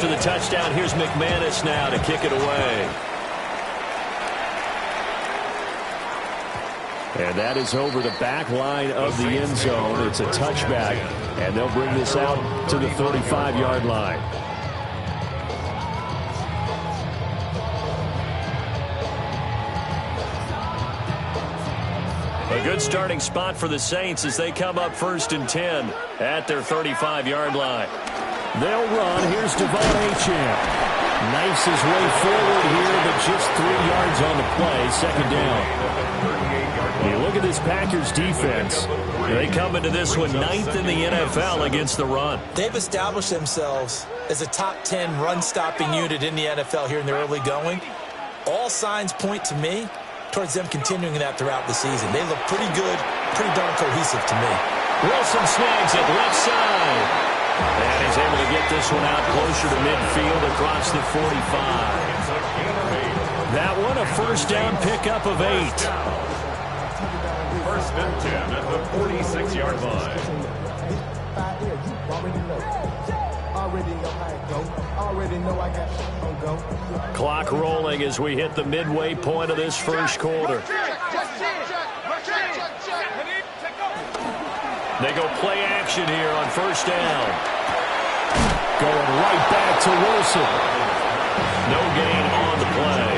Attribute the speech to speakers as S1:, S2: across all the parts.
S1: to the touchdown. Here's McManus now to kick it away. And that is over the back line of the end zone. It's a touchback, and they'll bring this out to the 35-yard line. A good starting spot for the Saints as they come up 1st and 10 at their 35-yard line. They'll run. Here's Devon Achane. Knifes his way forward here, but just 3 yards on the play. 2nd down. You look at this Packers defense. They come into this one 9th in the NFL against the run.
S2: They've established themselves as a top 10 run-stopping unit in the NFL here in the early going. All signs point to me towards them continuing that throughout the season. They look pretty good, pretty darn cohesive to me.
S1: Wilson snags it left side. And he's able to get this one out closer to midfield across the 45. That one, a 1st down pickup of 8.
S3: 1st and 10 at the 46-yard line.
S1: Clock rolling as we hit the midway point of this 1st quarter. They go play action here on 1st down. Going right back to Wilson. No gain on the play.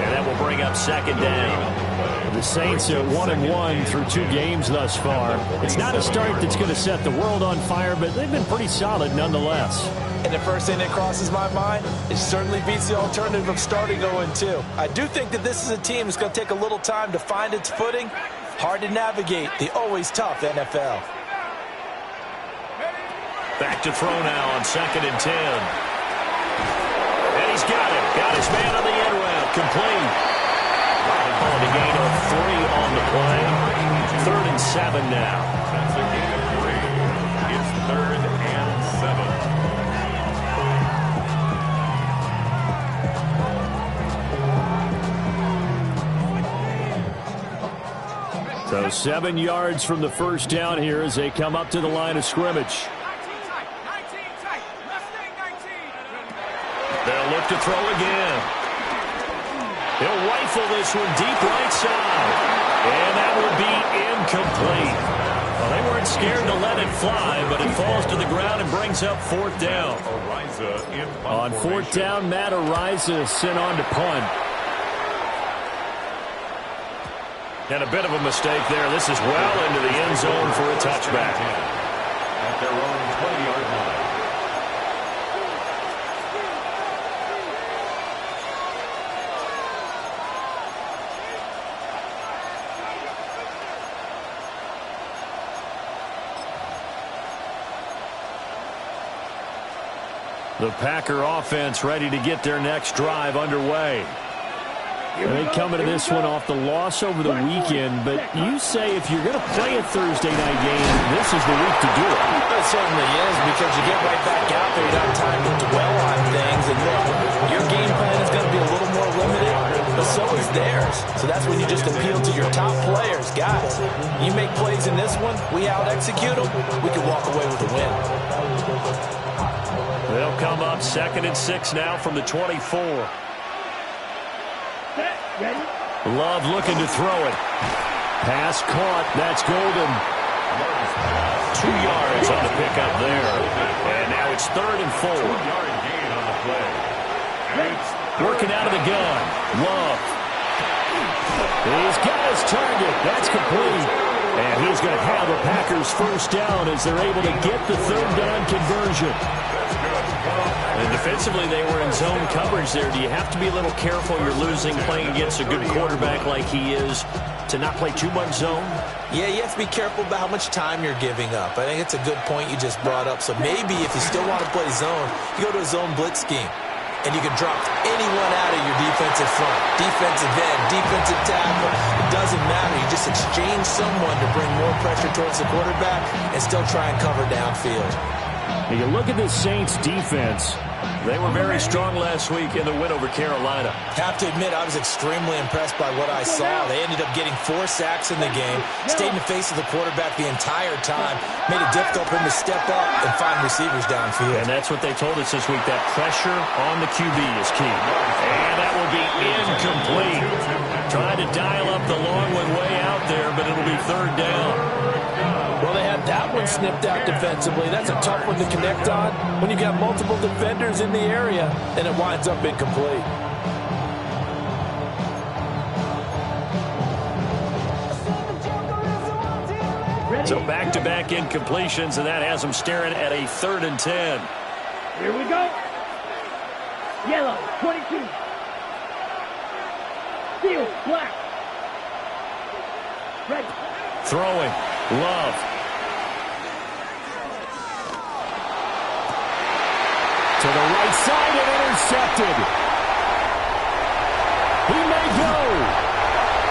S1: And that will bring up 2nd down. The Saints are 1-1 through 2 games thus far. It's not a start that's going to set the world on fire, but they've been pretty solid nonetheless.
S2: And the first thing that crosses my mind, it certainly beats the alternative of starting 0-2. I do think that this is a team that's going to take a little time to find its footing. Hard to navigate the always tough NFL.
S1: Back to throw now on 2nd and 10. And he's got it. Got his man on the end route. Complete. And a gain of 3 on the play. 3rd and 7 now.
S3: That's a gain of 3. It's 3rd and 7.
S1: So 7 yards from the 1st down here as they come up to the line of scrimmage. They'll look to throw again. He'll rifle this one deep right side. And that will be incomplete. Well, they weren't scared to let it fly, but it falls to the ground and brings up 4th down. On 4th down, Matt Araiza sent on to punt. And a bit of a mistake there. This is well into the end zone for a touchback.
S3: At their own 20-yard line.
S1: The Packer offense ready to get their next drive underway. They come into this one off the loss over the weekend, but you say if you're going to play a Thursday night game, this is the week to do it.
S2: It certainly is, because you get right back out there, you don't have time to dwell on things, and look, your game plan is going to be a little more limited, but so is theirs. So that's when you just appeal to your top players. Guys, you make plays in this one, we out-execute them, we can walk away with a win.
S1: They'll come up 2nd and 6 now from the 24. Love looking to throw it. Pass caught. That's Golden. 2 yards on the pickup there. And now it's 3rd and 4.
S3: 2-yard gain on the play.
S1: Working out of the gun. Love. He's got his target. That's complete. And he's going to have the Packers 1st down as they're able to get the 3rd down conversion. And defensively, they were in zone coverage there. Do you have to be a little careful? You're losing playing against a good quarterback like he is to not play too much zone?
S2: Yeah, you have to be careful about how much time you're giving up. I think it's a good point you just brought up. So maybe if you still want to play zone, you go to a zone blitz scheme. And you can drop anyone out of your defensive front. Defensive end, defensive tackle. It doesn't matter. You just exchange someone to bring more pressure towards the quarterback and still try and cover downfield.
S1: You look at this Saints defense. They were very strong last week in the win over Carolina.
S2: Have to admit, I was extremely impressed by what I saw. They ended up getting 4 sacks in the game, stayed in the face of the quarterback the entire time, made it difficult for him to step up and find receivers downfield.
S1: And that's what they told us this week, that pressure on the QB is key. And that will be incomplete. Trying to dial up the long one way out there, but it'll be 3rd down.
S4: Well, they had that one snipped out defensively. That's a tough one to connect on when you've got multiple defenders in the area, and it winds up incomplete.
S1: So back-to-back incompletions, and that has them staring at a 3rd and 10.
S5: Here we go. Yellow, 22. Steel, black. Red.
S1: Throwing. Love.
S4: To the right side and intercepted. He may go.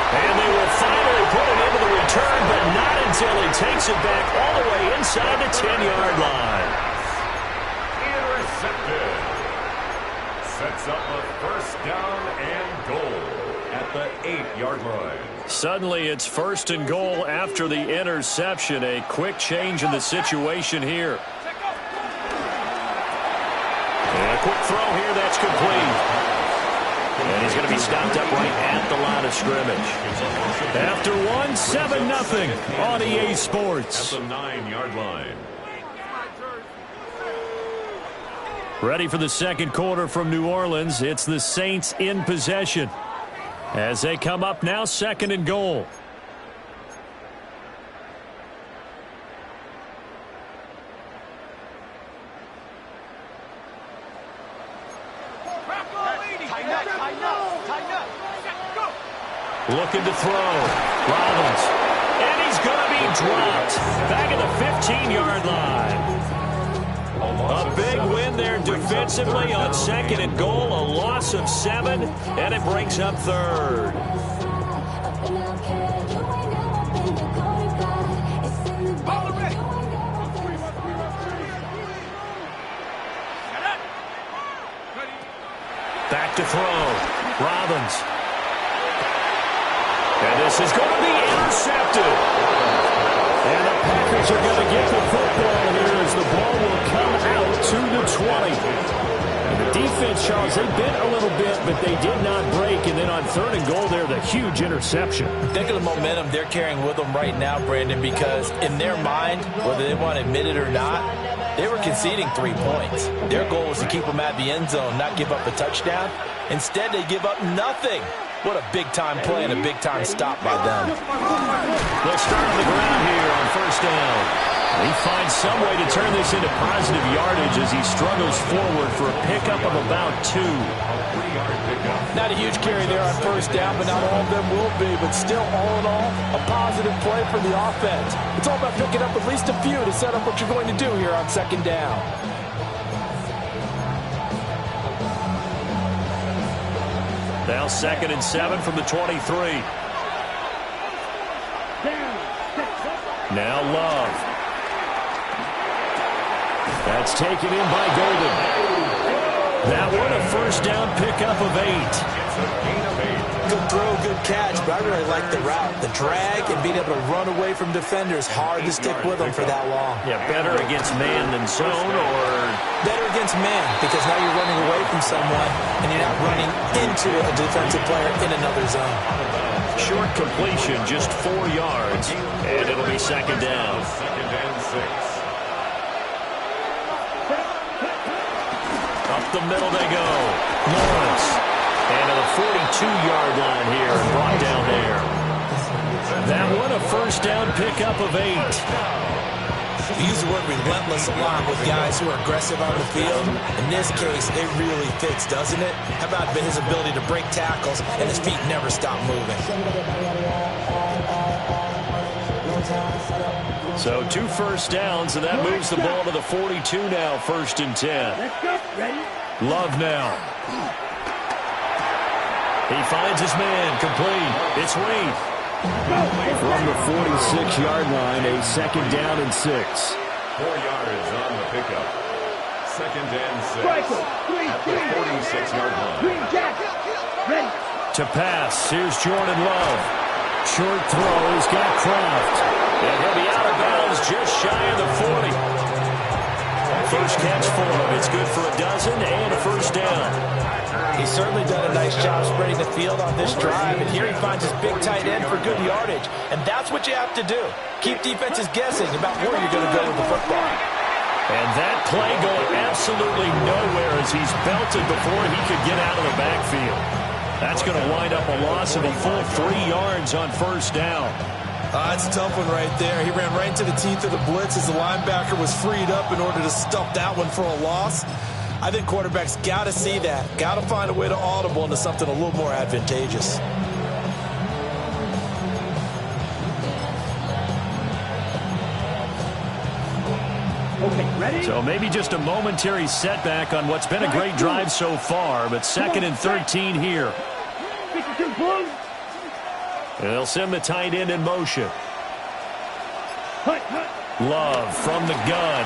S1: And they will finally put it into the return, but not until he takes it back all the way inside the 10-yard line.
S3: Intercepted. Sets up a 1st down and goal at the 8-yard line.
S1: Suddenly it's 1st and goal after the interception. A quick change in the situation here. And a quick throw here, that's complete. And he's going to be stopped up right at the line of scrimmage. After one, 7-0 on EA Sports.
S3: At the 9-yard line.
S1: Ready for the 2nd quarter from New Orleans. It's the Saints in possession as they come up now, 2nd and goal. Looking to throw. Rollins. And he's going to be dropped. Back at the 15-yard line. A big win there defensively on 2nd and goal. A loss of 7, and it brings up 3rd. Back to throw. Robbins. And this is going to be intercepted. And the Packers are going to get the football here as the ball will come out to the 20. And the defense, Charles, they bit a little bit, but they did not break. And then on 3rd and goal there, the huge interception.
S2: Think of the momentum they're carrying with them right now, Brandon, because in their mind, whether they want to admit it or not, they were conceding 3 points. Their goal was to keep them at the end zone, not give up a touchdown. Instead, they give up nothing. What a big-time play and a big-time stop by them.
S1: They'll start on the ground here on 1st down. He finds some way to turn this into positive yardage as he struggles forward for a pickup of about 2.
S4: Not a huge carry there on 1st down, but not all of them will be. But still, all in all, a positive play for the offense. It's all about picking up at least a few to set up what you're going to do here on 2nd down.
S1: Now 2nd and 7 from the 23. Now Love. That's taken in by Golden. That one a 1st down pickup of 8.
S2: Good throw, good catch, but I really like the route. The drag and being able to run away from defenders, hard to stick with them for that long.
S1: Yeah, better against man than zone, or
S2: better against man, because now you're running away from someone and you're not running into a defensive player in another zone.
S1: Short completion, just 4 yards, and it'll be 2nd down.
S3: 2nd and 6.
S1: Up the middle they go. Lawrence. And to the 42-yard line here and brought down there. That one a 1st down pickup of 8.
S2: We use the word relentless a lot with guys who are aggressive on the field. In this case, it really fits, doesn't it? How about his ability to break tackles and his feet never stop moving?
S1: So 2 1st downs, and that moves the ball to the 42 now, 1st and 10.
S5: Let's go. Ready?
S1: Love now. He finds his man, complete. It's Reed. From the 46-yard line, a 2nd down and 6.
S3: 4 yards on the pickup. 2nd and 6.
S5: Striker,
S3: At the 46-yard line.
S5: Green jacket. Ready.
S1: To pass, here's Jordan Love. Short throw, he's got Kraft. And he'll be out of bounds just shy of the 40. First catch for him. It's good for a dozen and a first down.
S4: He's certainly done a nice job spreading the field on this drive, and here he finds his big tight end for good yardage. And that's what you have to do. Keep defenses guessing about where you're going to go with the football.
S1: And that play going absolutely nowhere as he's belted before he could get out of the backfield. That's going to wind up a loss of a full 3 yards on first down.
S2: That's a tough one right there. He ran right into the teeth of the blitz as the linebacker was freed up in order to stuff that one for a loss. I think quarterbacks got to see that. Got to find a way to audible into something a little more advantageous.
S5: Okay, ready?
S1: So maybe just a momentary setback on what's been a great drive so far, but 2nd and 13 here.
S5: 52 blue.
S1: They'll send the tight end in motion.
S5: Hut, hut.
S1: Love from the gun.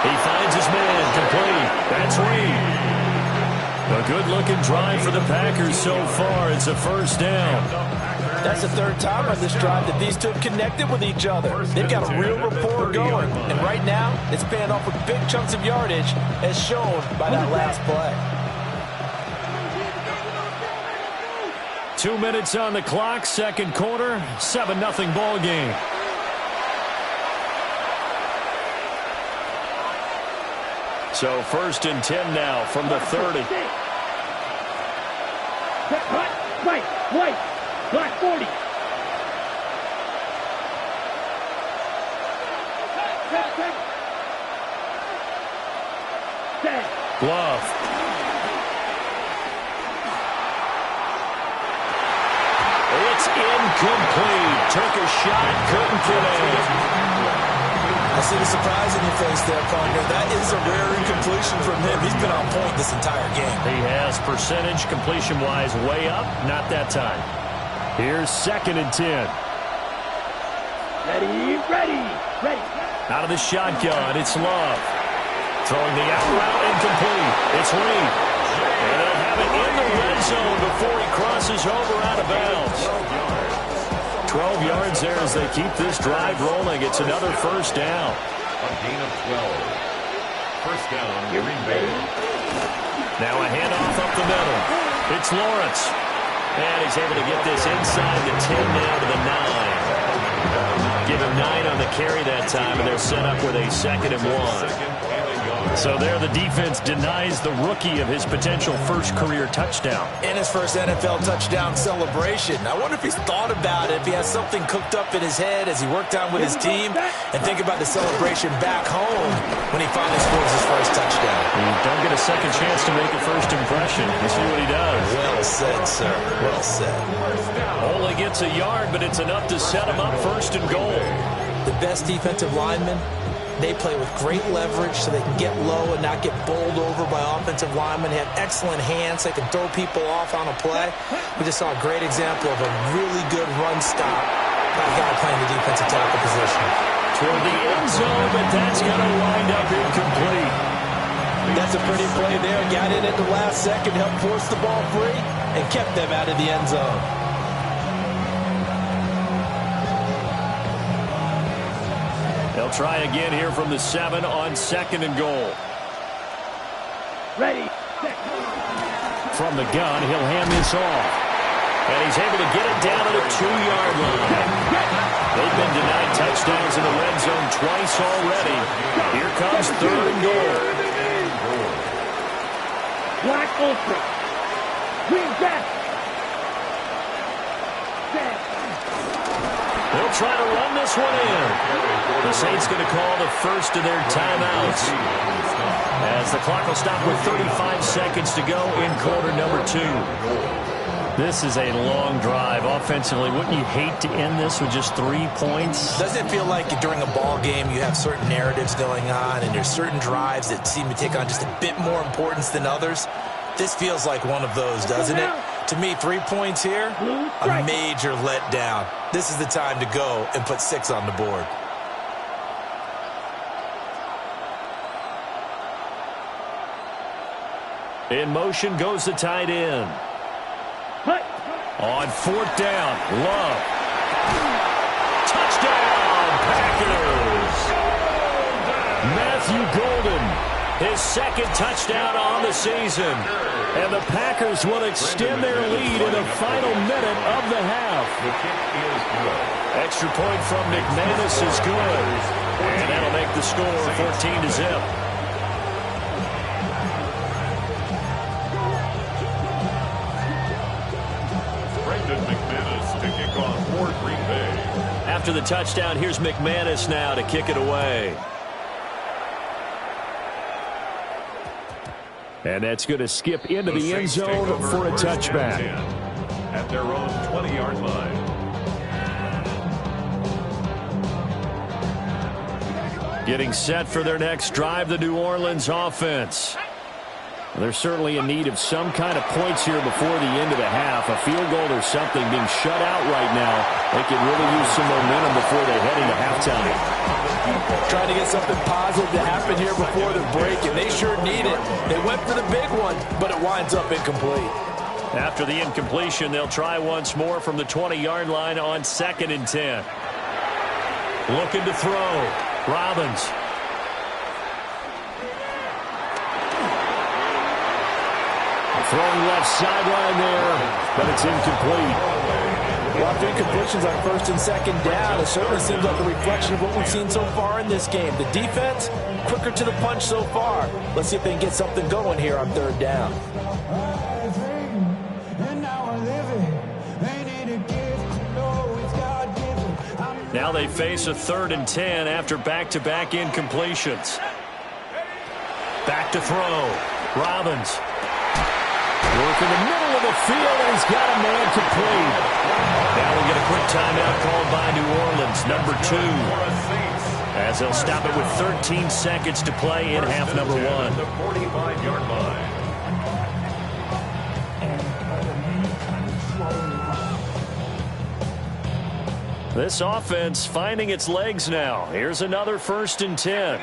S1: He finds his man, complete. That's Reed. A good-looking drive for the Packers so far. It's a first down.
S4: That's the 3rd time on this drive that these two have connected with each other. They've got a real rapport going. And right now, it's paying off with big chunks of yardage, as shown by that last play.
S1: 2 minutes on the clock, second quarter, 7-0 ball game. So 1st and 10 now from the 30.
S5: Hut, right, white, black 40. Set.
S1: Glove. It's incomplete. Took a shot, couldn't get in.
S2: I see the surprise in your face there, partner. That is a rare incompletion from him. He's been on point this entire game.
S1: He has percentage completion-wise way up. Not that time. Here's 2nd and 10.
S5: Ready, ready, ready.
S1: Out of the shotgun, it's Love. Throwing the out route incomplete. It's Reed. And they'll have it in the red zone before he crosses over out of bounds. 12 yards there as they keep this drive rolling. It's another first down.
S3: A gain of 12. First down, Green Bay.
S1: Now a handoff up the middle. It's Lawrence. And he's able to get this inside the 10 now to the 9. Give him 9 on the carry that time, and they're set up with a 2nd and 1. So there the defense denies the rookie of his potential first career touchdown.
S2: In his first NFL touchdown celebration. I wonder if he's thought about it, if he has something cooked up in his head as he worked out with his team, and think about the celebration back home when he finally scores his first touchdown.
S1: You don't get a second chance to make a first impression. You see what he does.
S2: Well said, sir. Well said.
S1: Only gets a yard, but it's enough to set him up 1st and goal.
S2: The best defensive linemen, they play with great leverage so they can get low and not get bowled over by offensive linemen. They have excellent hands. They can throw people off on a play. We just saw a great example of a really good run stop by a guy playing the defensive tackle position.
S1: Toward the end zone, but that's going to wind up incomplete.
S2: That's a pretty play there. Got in at the last second, helped force the ball free, and kept them out of the end zone.
S1: They'll try again here from the 7 on 2nd and goal.
S5: Ready, set.
S1: From the gun, he'll hand this off. And he's able to get it down to the 2-yard line. They've been denied touchdowns in the red zone twice already. Here comes 3rd and goal.
S5: Black ultra. Green jacket. Set.
S1: They'll try to run this one in. The Saints going to call the first of their timeouts, as the clock will stop with 35 seconds to go in quarter number 2. This is a long drive. Offensively, wouldn't you hate to end this with just 3 points?
S2: Doesn't it feel like during a ball game you have certain narratives going on and there's certain drives that seem to take on just a bit more importance than others? This feels like one of those, doesn't it? To me, 3 points here, a major letdown. This is the time to go and put 6 on the board.
S1: In motion goes the tight end.
S5: Cut.
S1: On fourth down, Love. Touchdown, Packers! Matthew Golden, his second touchdown on the season. And the Packers will extend their lead in the final minute of the half.
S3: The kick is good.
S1: Extra point from McManus is good. And that'll make the score 14-0.
S3: Brendan McManus to kick off for Green Bay.
S1: After the touchdown, here's McManus now to kick it away. And that's going to skip into the end zone for a touchback.
S3: At their own 20-yard line.
S1: Getting set for their next drive, the New Orleans offense. They're certainly in need of some kind of points here before the end of the half. A field goal or something being shut out right now. They could really use some momentum before they head into halftime.
S4: Trying to get something positive to happen here before the break, and they sure need it. They went for the big one, but it winds up incomplete.
S1: After the incompletion, they'll try once more from the 20-yard line on 2nd and 10. Looking to throw. Robbins. Throwing left sideline there, but it's incomplete.
S4: A lot of incompletions on 1st and 2nd down. It certainly seems like a reflection of what we've seen so far in this game. The defense, quicker to the punch so far. Let's see if they can get something going here on 3rd down.
S1: Now they face a 3rd and 10 after back-to-back incompletions. Back to throw. Robbins. Work in the middle of the field, and he's got a man complete. Now we'll get a quick timeout called by New Orleans, number 2. As they'll stop it with 13 seconds to play in half number 1.
S3: The 45-yard line.
S1: This offense finding its legs now. Here's another 1st and 10.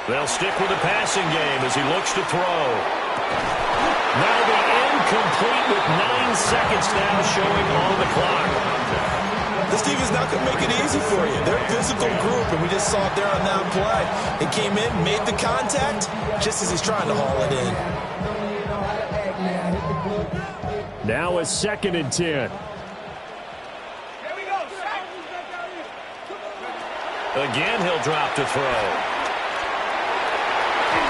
S1: They'll stick with the passing game as he looks to throw. That'll be incomplete with 9 seconds now showing on the clock.
S2: This team is not going to make it easy for you. They're a physical group, and we just saw it there on that play. It came in, made the contact, just as he's trying to haul it in.
S1: Now a 2nd and 10. Again, he'll drop to throw.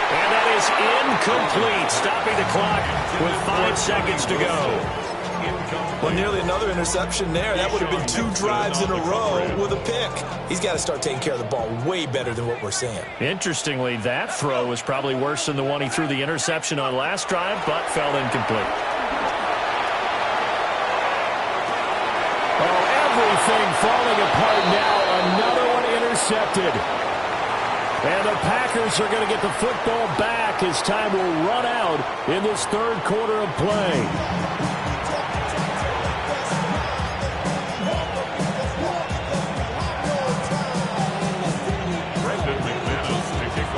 S1: And that is incomplete, stopping the clock with 5 seconds to go.
S2: Well, nearly another interception there. That would have been 2 drives in a row with a pick. He's got to start taking care of the ball way better than what we're seeing.
S1: Interestingly, that throw was probably worse than the one he threw the interception on last drive, but fell incomplete. Oh, everything falling apart now. Another one intercepted. And the Packers are going to get the football back as time will run out in this 3rd quarter of play.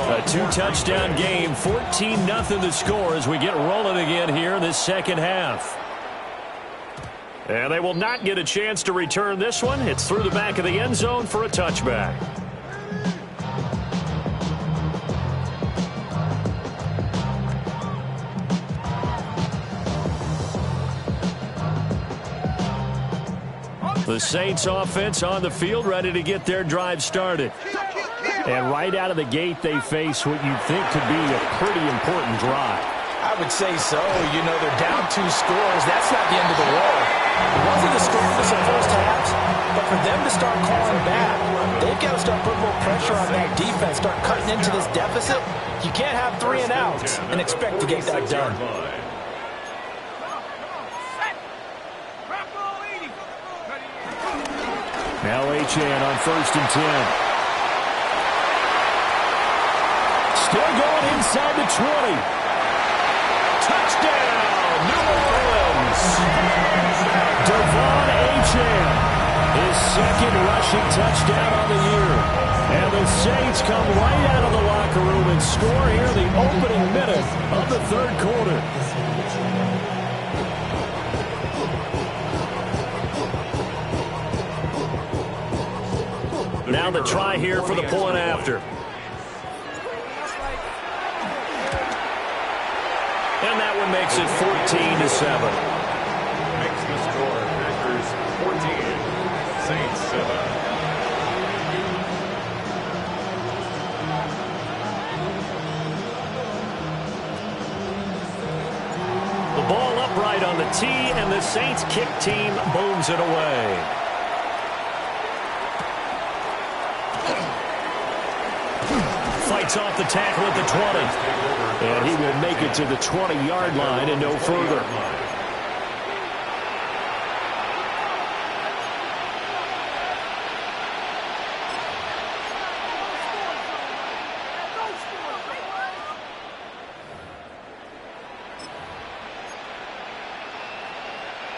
S1: A 2-touchdown game, 14-0 the score as we get rolling again here in this 2nd half. And they will not get a chance to return this one. It's through the back of the end zone for a touchback. The Saints offense on the field ready to get their drive started. And right out of the gate, they face what you think could be a pretty important drive.
S4: I would say so. You know, they're down 2 scores. That's not the end of the world. It wasn't the strongest of first halves, but for them to start calling back, they've got to start putting more pressure on that defense, start cutting into this deficit. You can't have 3 and outs and expect to get that done.
S1: Now Achane on 1st and 10. Still going inside the 20. Touchdown, New Orleans. Devon Achane, his second rushing touchdown on the year. And the Saints come right out of the locker room and score here in the opening minute of the third quarter. Now the try here for the point after. And that one makes it 14-7.
S3: Makes the score Packers 14, Saints 7.
S1: The ball upright on the tee, and the Saints kick team booms it away. Fights off the tackle at the 20. And he will make it to the 20-yard line and no further.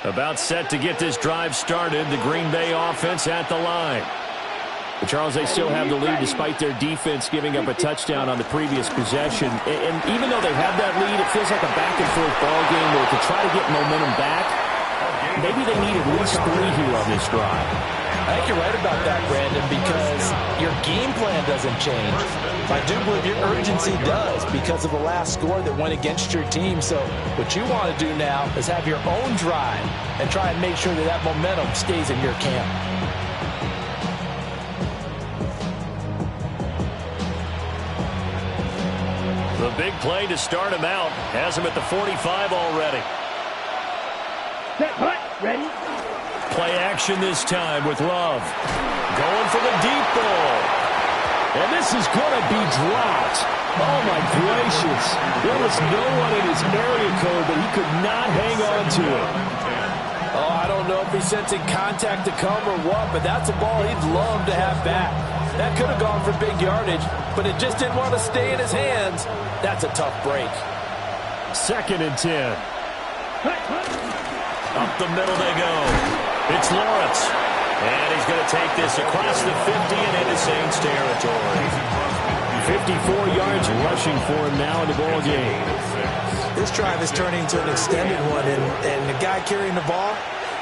S1: About set to get this drive started, the Green Bay offense at the line. But Charles, they still have the lead despite their defense giving up a touchdown on the previous possession. And even though they have that lead, it feels like a back-and-forth ball game where to try to get momentum back, maybe they need at least 3 here on this drive.
S4: I think you're right about that, Brandon, because your game plan doesn't change. I do believe your urgency does because of the last score that went against your team. So what you want to do now is have your own drive and try and make sure that that momentum stays in your camp.
S1: The big play to start him out has him at the 45 already.
S5: Set, hut, ready.
S1: Play action this time with Love. Going for the deep ball. And this is going to be dropped. Oh, my gracious. There was no one in his area code, but he could not hang on to it.
S4: Oh, I don't know if he's sensing contact to come or what, but that's a ball he'd love to have back. That could have gone for big yardage, but it just didn't want to stay in his hands. That's a tough break.
S1: 2nd and 10. Up the middle they go. It's Lawrence. And he's going to take this across the 50 and into Saints territory. 54 yards rushing for him now in the ball game.
S2: This drive is turning to an extended one, and the guy carrying the ball,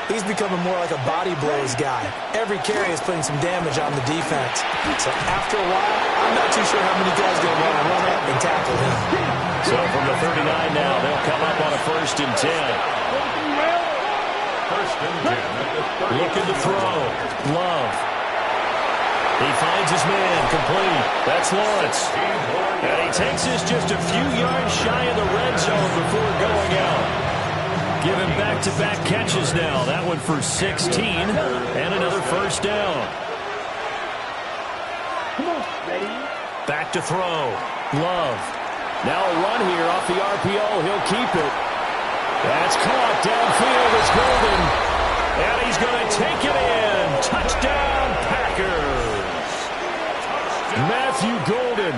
S2: he's becoming more like a body blows guy. Every carry is putting some damage on the defense. So after a while, I'm not too sure how many guys are going to want to run up and tackle him.
S1: So from the 39 now, they'll come up on a 1st and 10.
S3: 1st and 10 at the 30.
S1: Looking to throw. Love. He finds his man complete. That's Lawrence. And he takes this just a few yards shy of the red zone before going out. Giving back-to-back catches now. That one for 16 and another 1st down. Back to throw. Love. Now a run here off the RPO. He'll keep it. That's caught downfield. It's Golden. And he's going to take it in. Touchdown, Packers. Matthew Golden.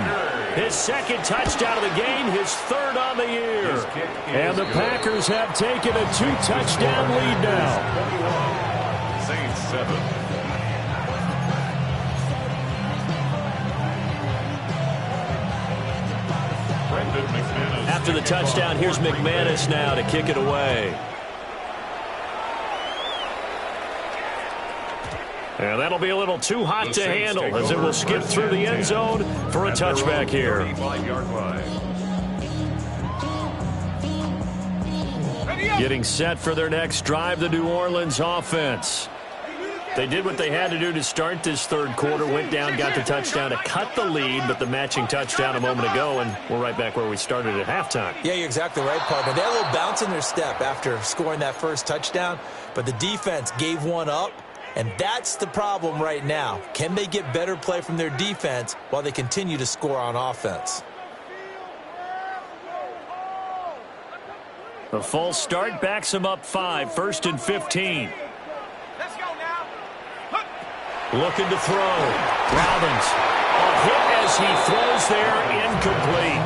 S1: His 2nd touchdown of the game, his 3rd on the year. And the Packers have taken a 2-touchdown lead now.
S3: Saints 7.
S1: After the touchdown, here's McManus now to kick it away. And that'll be a little too hot to handle as it will skip through the end zone for a touchback here.
S3: 35-yard line.
S1: Getting set for their next drive, the New Orleans offense. They did what they had to do to start this third quarter, went down, got the touchdown to cut the lead, but the matching touchdown a moment ago, and we're right back where we started at halftime.
S2: Yeah, you're exactly right, partner. They had a little bounce in their step after scoring that first touchdown, but the defense gave one up, and that's the problem right now. Can they get better play from their defense while they continue to score on offense?
S1: The false start backs them up 5, 1st and 15. Looking to throw. Robbins. A hit as he throws there, incomplete.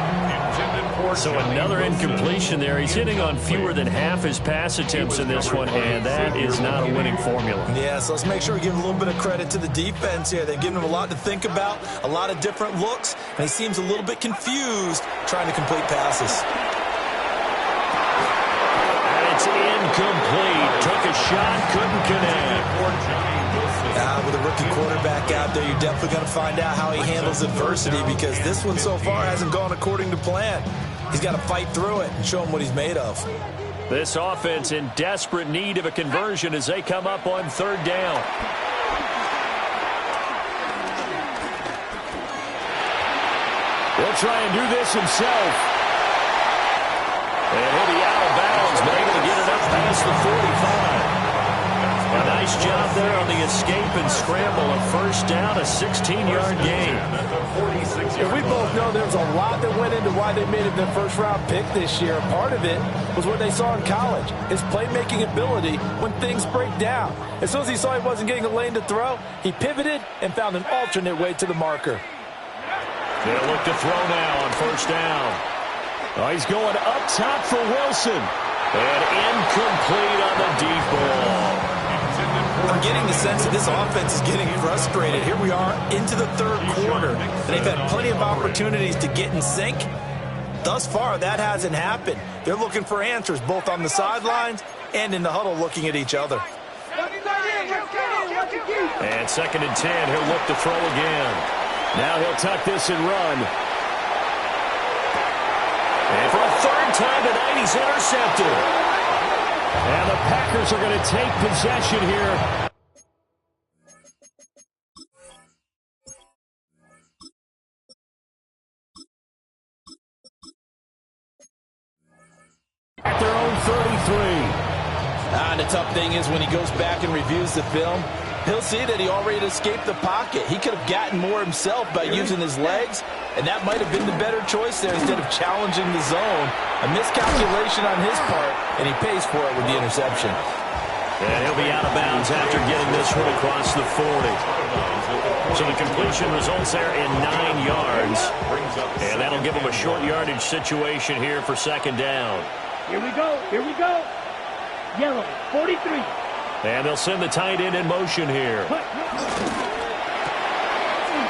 S1: So another incompletion there. He's hitting on fewer than half his pass attempts in this one, and that is not a winning formula.
S2: Yeah, so let's make sure we give a little bit of credit to the defense here. They're giving him a lot to think about, a lot of different looks, and he seems a little bit confused trying to complete passes.
S1: And it's incomplete. Took a shot, couldn't connect.
S2: With a rookie quarterback out there, you're definitely going to find out how he handles adversity, because this one so far hasn't gone according to plan. He's got to fight through it and show him what he's made of.
S1: This offense in desperate need of a conversion as they come up on third down. He'll try and do this himself. And he'll be out of bounds, but able to get it up past the 45. A nice job there on the escape and scramble. A first down, a 16-yard gain.
S4: And we both know there's a lot that went into why they made it their first-round pick this year. Part of it was what they saw in college, his playmaking ability when things break down. As soon as he saw he wasn't getting a lane to throw, he pivoted and found an alternate way to the marker.
S1: They'll look to throw now on first down. Oh, he's going up top for Wilson. And incomplete on the deep ball.
S2: I'm getting the sense that this offense is getting frustrated. Here we are into the third quarter. They've had plenty of opportunities to get in sync. Thus far, that hasn't happened. They're looking for answers both on the sidelines and in the huddle looking at each other.
S1: And 2nd and 10, he'll look to throw again. Now he'll tuck this and run. And for a third time tonight, he's intercepted. And the Packers are going to take possession here. At their own 33.
S4: And the tough thing is when he goes back and reviews the film, he'll see that he already escaped the pocket. He could have gotten more himself by using his legs, and that might have been the better choice there instead of challenging the zone. A miscalculation on his part, and he pays for it with the interception.
S1: And he'll be out of bounds after getting this one across the 40. So the completion results there in 9 yards. And that'll give him a short yardage situation here for 2nd down.
S5: Here we go. Here we go. Yellow, 43.
S1: And they'll send the tight end in motion here.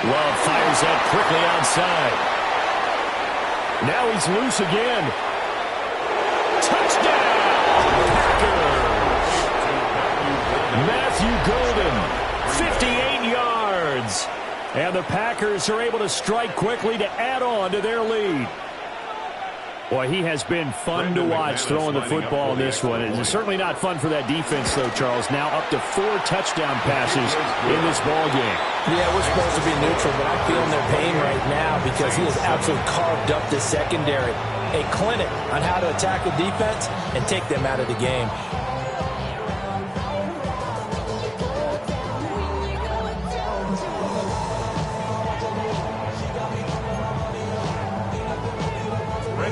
S1: Love fires that quickly outside. Now he's loose again. Touchdown! Packers! Matthew Golden, 58 yards. And the Packers are able to strike quickly to add on to their lead. Boy, he has been fun to watch throwing the football in this one. It's certainly not fun for that defense, though, Charles. Now up to 4 touchdown passes in this ball game.
S4: Yeah, we're supposed to be neutral, but I'm feeling their pain right now because he has absolutely carved up the secondary. A clinic on how to attack the defense and take them out of the game.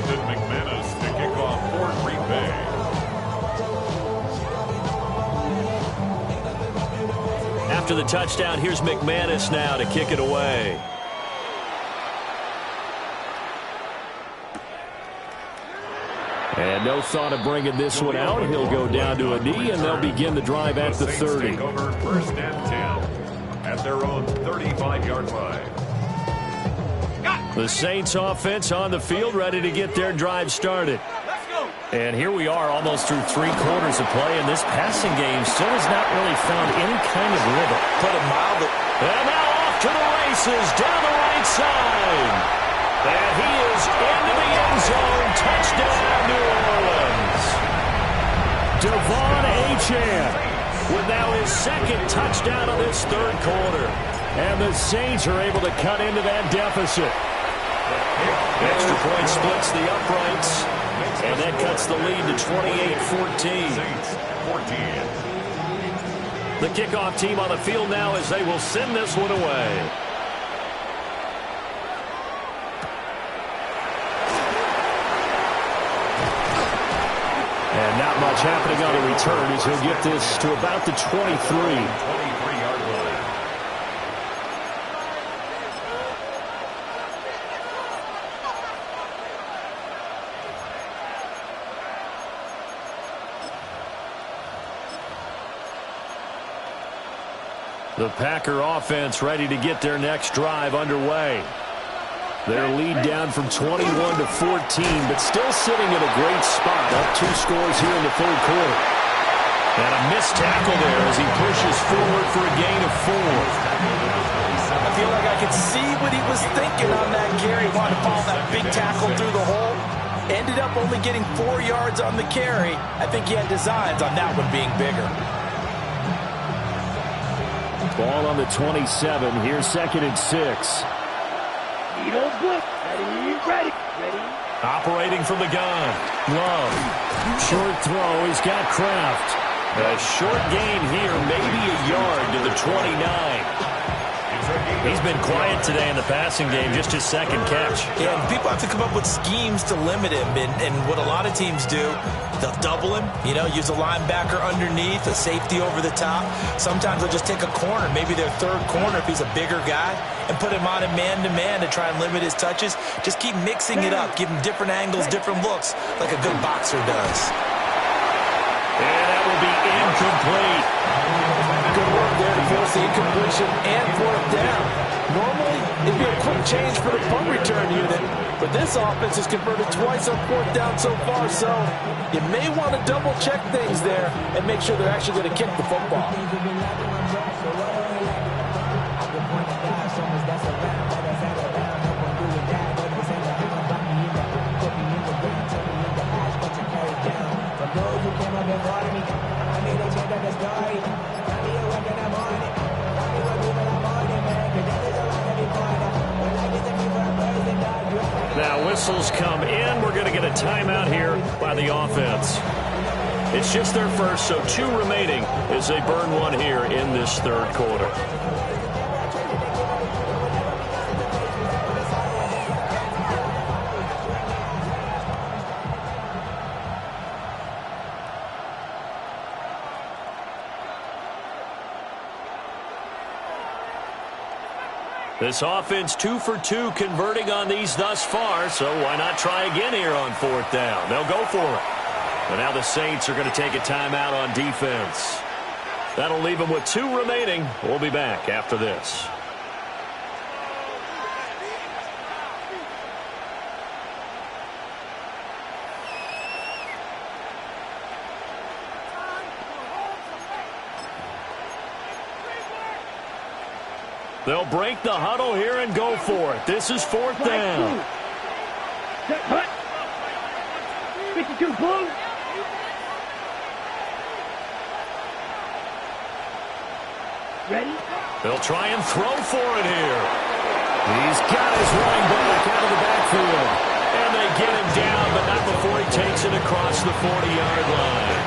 S3: McManus to kick off for Green Bay.
S1: After the touchdown, here's McManus now to kick it away. And no thought of bringing this one out. He'll go down to a knee, and they'll begin the drive at the 30.
S3: Take over 1st and 10 at their own 35-yard line.
S1: The Saints offense on the field, ready to get their drive started. And here we are almost through 3 quarters of play, and this passing game still has not really found any kind of rhythm.
S2: Put it mildly.
S1: And now off to the races down the right side. And he is into the end zone. Touchdown, New Orleans. Devon Achane with now his 2nd touchdown of this 3rd quarter. And the Saints are able to cut into that deficit. Extra point splits the uprights, and that cuts the lead to 28-14. The kickoff team on the field now as they will send this one away. And not much happening on the return as he'll get this to about the 23. The Packer offense ready to get their next drive underway. Their lead down from 21 to 14, but still sitting in a great spot. Up 2 scores here in the third quarter. And a missed tackle there as he pushes forward for a gain of 4.
S4: I feel like I could see what he was thinking on that carry. He wanted to follow that big tackle through the hole. Ended up only getting 4 yards on the carry. I think he had designs on that one being bigger.
S1: Ball on the 27. Here's 2nd and 6.
S5: Ready.
S1: Operating from the gun. Love. Short throw. He's got Kraft. A short gain here, maybe a yard to the 29. He's been quiet today in the passing game, just his 2nd catch.
S2: Yeah, and people have to come up with schemes to limit him. And what a lot of teams do, they'll double him, use a linebacker underneath, a safety over the top. Sometimes they'll just take a corner, maybe their 3rd corner if he's a bigger guy, and put him on a man-to-man to try and limit his touches. Just keep mixing it up, give him different angles, different looks, like a good boxer does.
S1: And that will be incomplete.
S4: Good work there to force the incompletion and 4th down. Normally, it'd be a quick change for the punt return unit, but this offense has converted twice on 4th down so far, so you may want to double-check things there and make sure they're actually going to kick the football.
S1: Now whistles come in. We're going to get a timeout here by the offense. It's just their first, so 2 remaining as they burn 1 here in this 3rd quarter. This offense 2 for 2 converting on these thus far, so why not try again here on 4th down? They'll go for it. But now the Saints are going to take a timeout on defense. That'll leave them with 2 remaining. We'll be back after this. They'll break the huddle here and go for it. This is 4th down.
S5: Hut. 52 blue. Ready?
S1: They'll try and throw for it here. He's got his running back out of the backfield. And they get him down, but not before he takes it across the 40-yard line.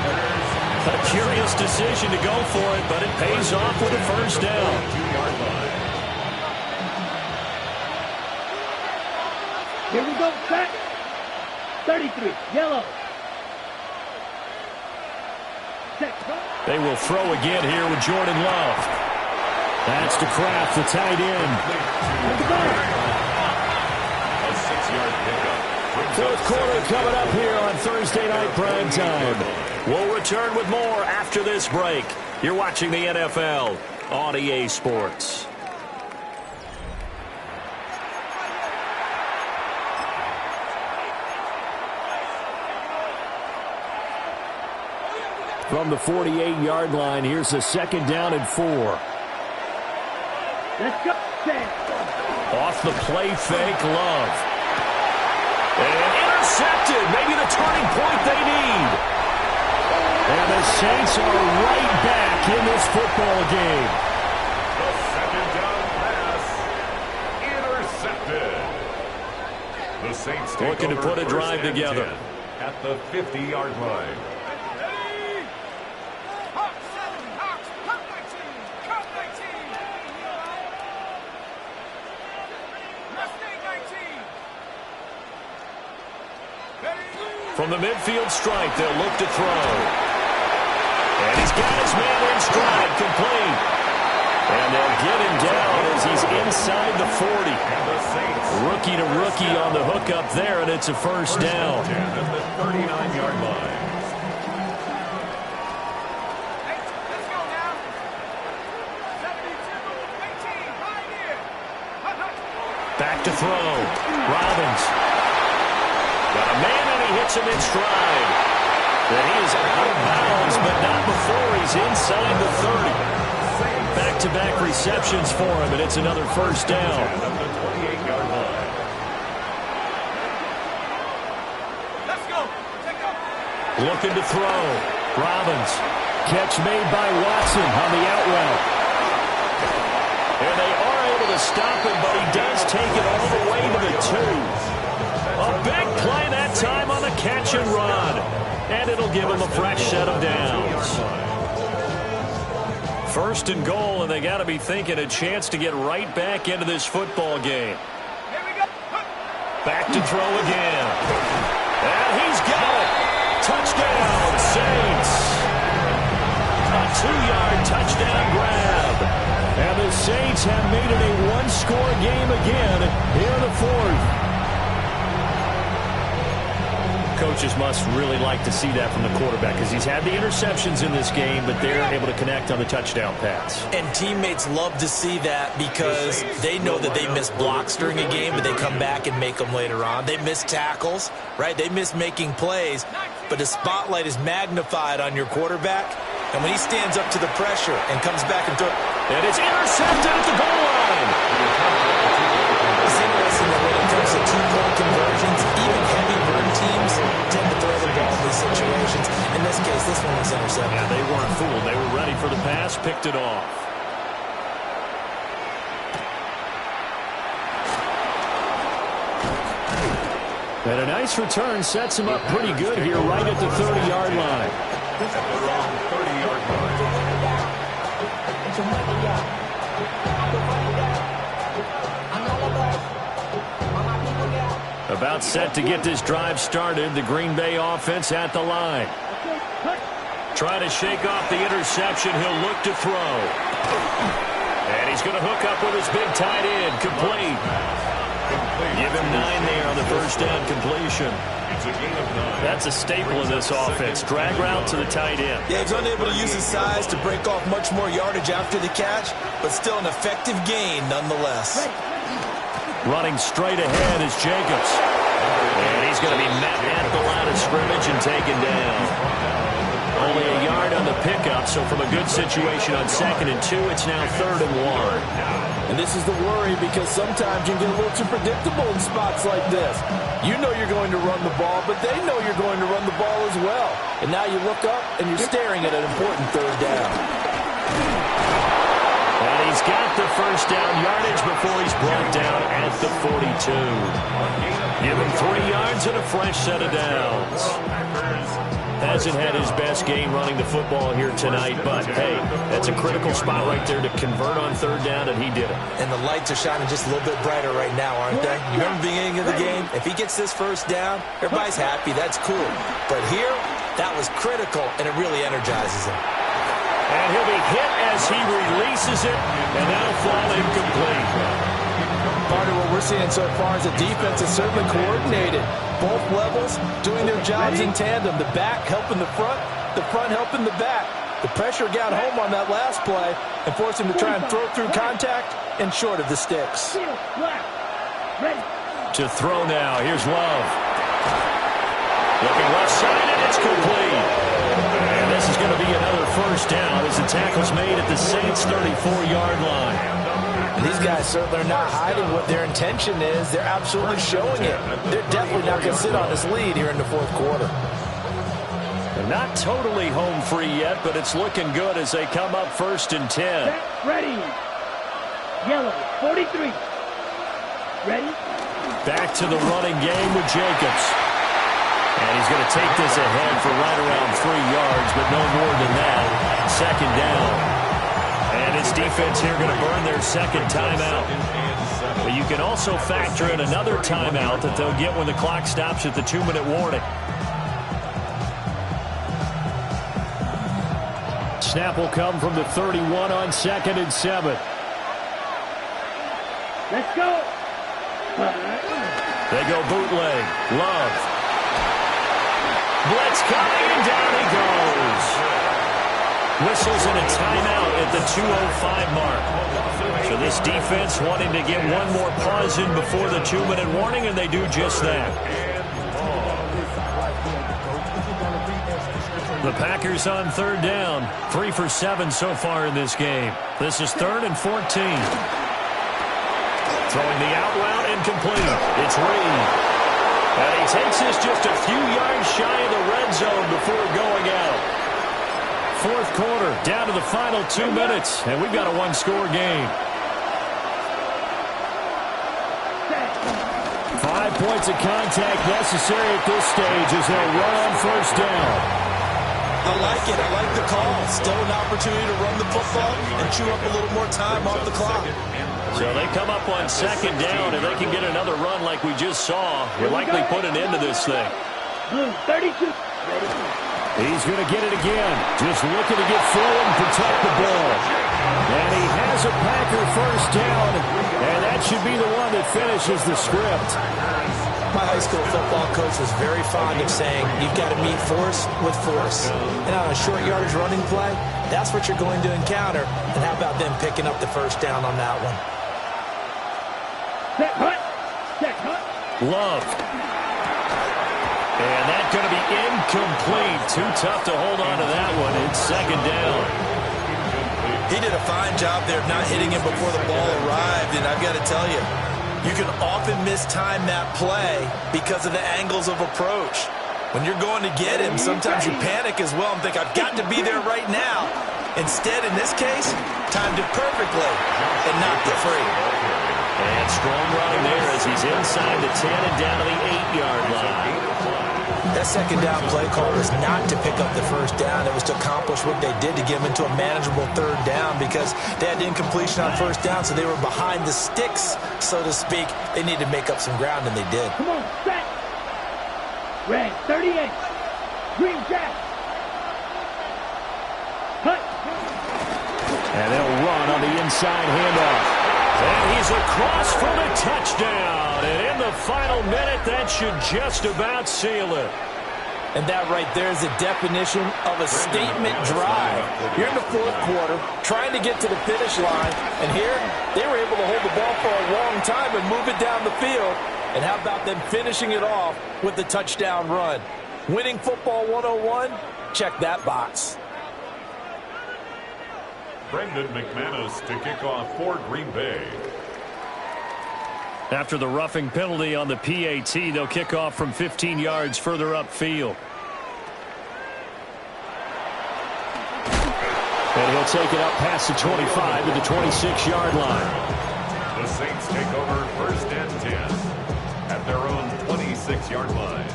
S1: A curious decision to go for it, but it pays off with a 1st down.
S3: 2-yard line.
S5: Here we go, set. 33, yellow. Set.
S1: They will throw again here with Jordan Love. That's to Kraft, the tight end.
S3: A 6-yard pickup.
S1: 4th quarter coming up here on Thursday Night Prime Time. We'll return with more after this break. You're watching the NFL on EA Sports. From the 48-yard line, here's a 2nd down and 4.
S5: Let's go.
S1: Off the play fake, Love. And intercepted. Maybe the turning point they need. And the Saints are right back in this football game.
S3: The 2nd down pass intercepted. The Saints take
S1: looking to
S3: over
S1: put a drive
S3: 1st and
S1: together
S3: 10 at the 50-yard line.
S1: From the midfield stripe, they'll look to throw. And he's got his man in stride, complete. And they'll get him down as he's inside the 40. Rookie to rookie on the hookup there, and it's a 1st down.
S3: At the 39-yard line.
S1: Back to throw. Robbins. Got a man, and he hits him in stride. Then he is out of bounds, but not before he's inside the 30. Back-to-back receptions for him, and it's another first down.
S3: Let's go.
S1: Looking to throw. Robbins. Catch made by Watson on the out route. And they are able to stop him, but he does take it all the way to the 2. A big play that time on the catch and run. And it'll give him a fresh set of downs. First and goal, and they got to be thinking a chance to get right back into this football game. Back to throw again. And he's got it. Touchdown, Saints. A 2-yard touchdown grab. And the Saints have made it a one-score game again here in the 4th. Coaches must really like to see that from the quarterback because he's had the interceptions in this game, but they're able to connect on the touchdown pass.
S2: And teammates love to see that because they know that they miss blocks during a game, but they come back and make them later on. They miss tackles, right? They miss making plays, but the spotlight is magnified on your quarterback. And when he stands up to the pressure and comes back and throws,
S1: and it's intercepted at the goal line.
S2: It's interesting that when it comes to two-point conversions, even heavy burn teams tend to throw the ball in these situations. In this case, this one was intercepted.
S1: Yeah, they weren't fooled. They were ready for the pass, picked it off. And a nice return sets him up pretty good here right at the 30-yard line. About set to get this drive started. The Green Bay offense at the line. Trying to shake off the interception. He'll look to throw. And he's going to hook up with his big tight end. Complete. Give him 9 there on the first down completion. That's a staple of this offense. Drag route to the tight end.
S2: Yeah, he's unable to use his size to break off much more yardage after the catch, but still an effective gain nonetheless.
S1: Running straight ahead is Jacobs. And he's going to be met at the line of scrimmage and taken down. Only a yard on the pickup, so from a good situation on 2nd and 2, it's now 3rd and 1.
S4: And this is the worry because sometimes you get a little too predictable in spots like this. You know you're going to run the ball, but they know you're going to run the ball as well. And now you look up and you're staring at an important 3rd down.
S1: And he's got the first down yardage before he's brought down at the 42. Give him 3 yards and a fresh set of downs. Hasn't had his best game running the football here tonight, but, hey, that's a critical spot right there to convert on 3rd down, and he did it.
S2: And the lights are shining just a little bit brighter right now, aren't they? You remember the beginning of the game? If he gets this first down, everybody's happy. That's cool. But here, that was critical, and it really energizes him.
S1: And he'll be hit as he releases it, and that'll fall incomplete.
S4: Part of what we're seeing so far is the defense is certainly coordinated. Both levels doing their jobs in tandem. The back helping the front helping the back. The pressure got home on that last play and forced him to try and throw through contact and short of the sticks.
S1: To throw now. Here's Love. Looking left side, and it's complete. And this is going to be another first down as the tackle's made at the Saints' 34-yard line.
S4: And these guys certainly are not hiding what their intention is. They're absolutely showing it. They're definitely not going to sit on this lead here in the 4th quarter.
S1: They're not totally home free yet, but it's looking good as they come up 1st and 10.
S5: Set, ready. Yellow, 43. Ready?
S1: Back to the running game with Jacobs. And he's going to take this ahead for right around 3 yards, but no more than that. 2nd down. And his defense here going to burn their 2nd timeout. But you can also factor in another timeout that they'll get when the clock stops at the 2-minute warning. Snap will come from the 31 on 2nd and 7.
S5: Let's go.
S1: They go bootleg. Love. Blitz coming, and down he goes. Whistles and a timeout at the 2:05 mark. So this defense wanting to get one more pause in before the 2-minute warning, and they do just that. The Packers on third down. 3 for 7 so far in this game. This is 3rd and 14. Throwing the out route incomplete. It's Reed. And he takes this just a few yards shy of the red zone before going out. Fourth quarter, down to the final 2 minutes, and we've got a one-score game. 5 points of contact necessary at this stage as they'll run on first down.
S2: I like it. I like the call. Still an opportunity to run the football and chew up a little more time off the clock.
S1: So they come up on second down, and they can get another run like we just saw. We'll likely put an end to this thing.
S5: 32.
S1: He's going to get it again. Just looking to get forward and protect the ball. And he has a Packer first down, and that should be the one that finishes the script.
S2: My high school football coach was very fond of saying, you've got to meet force with force. And on a short yardage running play, that's what you're going to encounter. And how about them picking up the first down on that one?
S5: Set hunt. Set hunt.
S1: Love. And that's going to be incomplete. Too tough to hold on to that one. It's second down.
S2: He did a fine job there of not hitting him before the ball arrived. And I've got to tell you, you can often mistime that play because of the angles of approach. When you're going to get him, sometimes you panic as well and think, I've got to be there right now. Instead, in this case, timed it perfectly and knocked it free.
S1: And strong running there as he's inside the 10 and down to the 8-yard line.
S2: That second down play call was not to pick up the first down. It was to accomplish what they did to get them into a manageable third down because they had incompletion on first down, so they were behind the sticks, so to speak. They needed to make up some ground, and they did.
S5: Come on, set. Red 38. Green jack. Hut.
S1: And they'll run on the inside handoff. And he's across for the touchdown. And in the final minute, that should just about seal it.
S4: And that right there is the definition of a statement drive. You're in the fourth quarter, trying to get to the finish line. And here, they were able to hold the ball for a long time and move it down the field. And how about them finishing it off with the touchdown run? Winning football 101? Check that box.
S3: Brendan McManus to kick off for Green Bay.
S1: After the roughing penalty on the PAT, they'll kick off from 15 yards further upfield. And he'll take it up past the 25 to the 26-yard line.
S3: The Saints take over first and 10 at their own 26-yard line.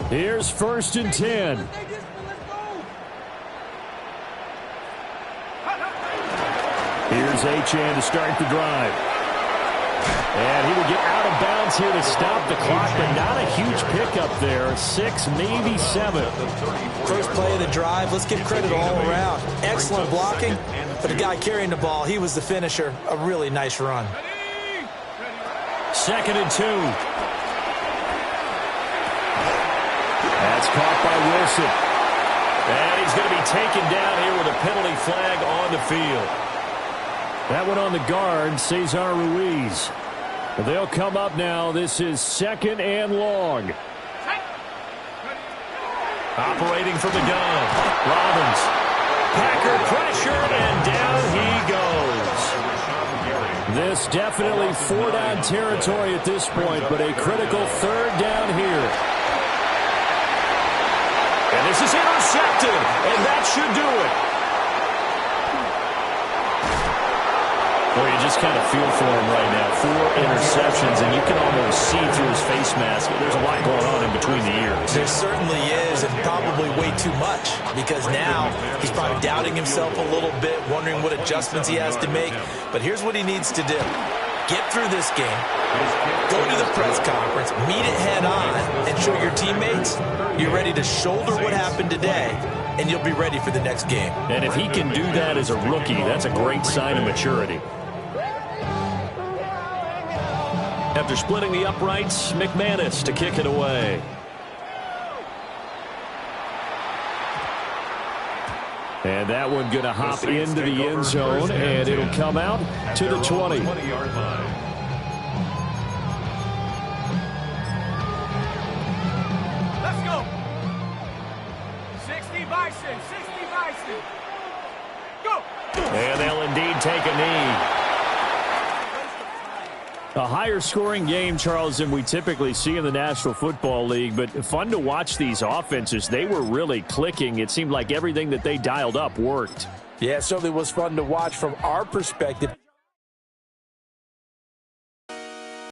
S1: Here's first and 10. Here's Achane to start the drive. And he will get out of bounds here to stop the clock, but not a huge pickup there. 6, maybe 7.
S2: First play of the drive, let's give credit all around. Excellent blocking, but the guy carrying the ball, he was the finisher. A really nice run.
S1: Second and 2. That's caught by Wilson. And he's going to be taken down here with a penalty flag on the field. That one on the guard, Cesar Ruiz. They'll come up now. This is second and long. Operating from the gun. Robbins. Packer pressure, and down he goes. This definitely four-down territory at this point, but a critical third down here. And this is intercepted, and that should do it. Well, you just kind of feel for him right now. 4 interceptions, and you can almost see through his face mask. There's a lot going on in between the ears.
S2: There certainly is, and probably way too much, because now he's probably doubting himself a little bit, wondering what adjustments he has to make. But here's what he needs to do. Get through this game, go to the press conference, meet it head on, and show your teammates you're ready to shoulder what happened today, and you'll be ready for the next game.
S1: And if he can do that as a rookie, that's a great sign of maturity. After splitting the uprights, McManus to kick it away. And that one going to hop into the end zone, and it'll come out to the 20.
S3: 20-yard line.
S5: Let's go. 60 Bison. 60 Bison. Go.
S1: And they'll indeed take a knee. A higher scoring game, Charles, than we typically see in the National Football League, but fun to watch these offenses. They were really clicking. It seemed like everything that they dialed up worked.
S4: Yeah, it certainly was fun to watch from our perspective.